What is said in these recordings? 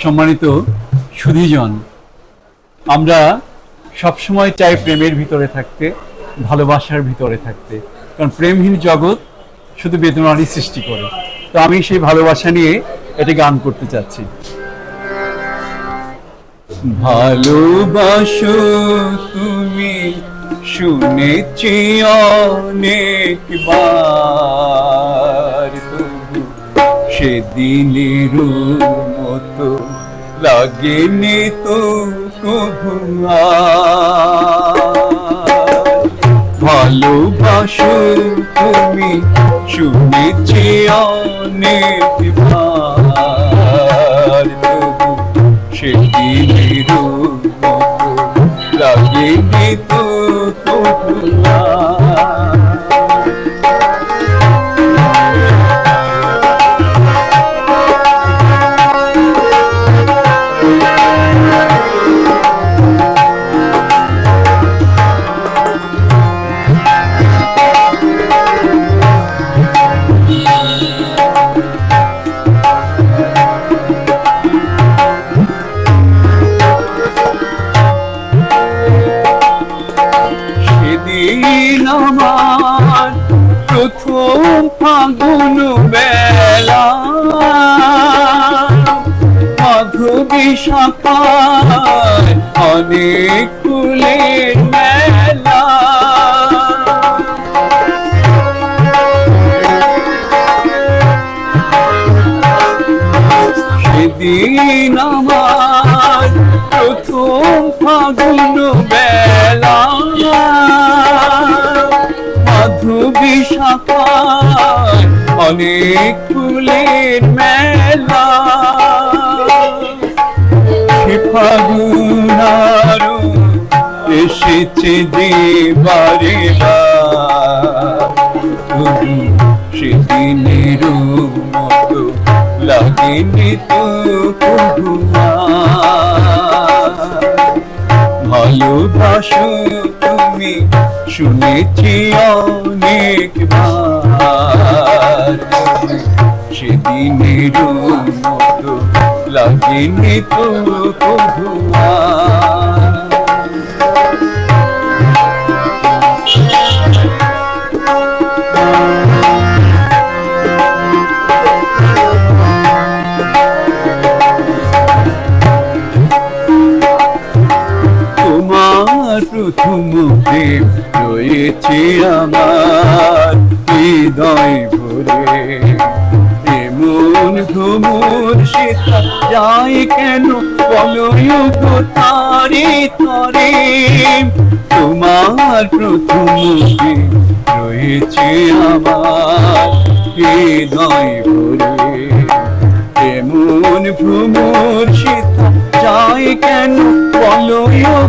সম্মানিত সুধীজন, আমরা সবসময় চাই প্রেমের ভিতরে থাকতে, ভালোবাসার ভিতরে থাকতে, কারণ প্রেমহীন জগৎ শুধু বেদনারই সৃষ্টি করে। তো আমি সেই ভালোবাসা নিয়ে এটা গান করতে চাচ্ছি। ভালোবাসো তুমি শুনেছি অনেকবার, তবু সেদিনের মতো লাগেনি তো কভু আর। ভালোবাসো তুমি শুনেছি অনেকবার, তবু সেদিনের মতো লাগেনি তো কভু আর। আমার প্রথম ফাগুন বেলা, মাধবী শাখায় অনেক ফুলের মেলা। সেদিন আমার প্রথম ফাগুন বেলা, মাধবী শাখায় অনেক ফুলের মেলা। সে ফাগুন আরো এসেছে দেবারে তবু সেদিনের মতো লাগেনি তো কভু আর। ভালোবাসো তুমি শুনেছি অনেকবার, সেদিনের মতো লাগেনি তো কভু আর। তোমার প্রথম প্রেম রয়েছে আমার হৃদয় ভরে, এমন ভ্রমর সেটা যায় কেন বলো গো তারে তরে। তোমার প্রথম প্রেম রয়েছে আমার হৃদয় ভরে, এমন ভ্রমর সেটা যায় কেন বলো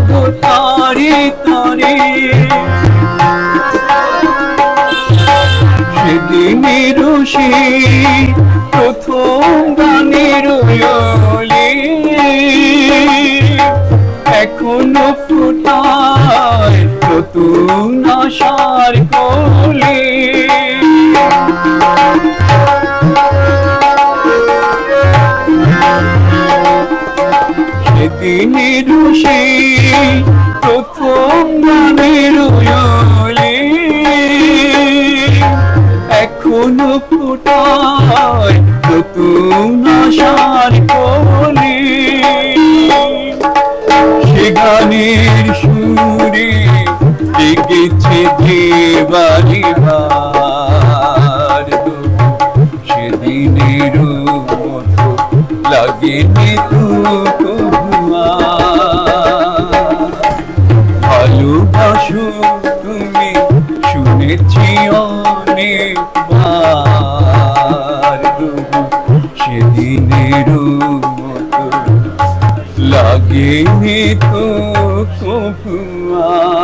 গো তারে তরে। সেদিনের সেই প্রথম গানের ওলি এখনো ফোটায় নতুন আশার কলি। সেদিনের সেই প্রথম গানের ওলি এখনো ফোটায় নতুন আশার কলি। সে গানের সুরে ডেকেছে দেবারে বার, সেদিনের মতো লাগেনি তো কভু আর। ভালোবাসো তুমি শুনেছি অনেকবার, সেদিনের মতো লাগেনি তো কভু আর।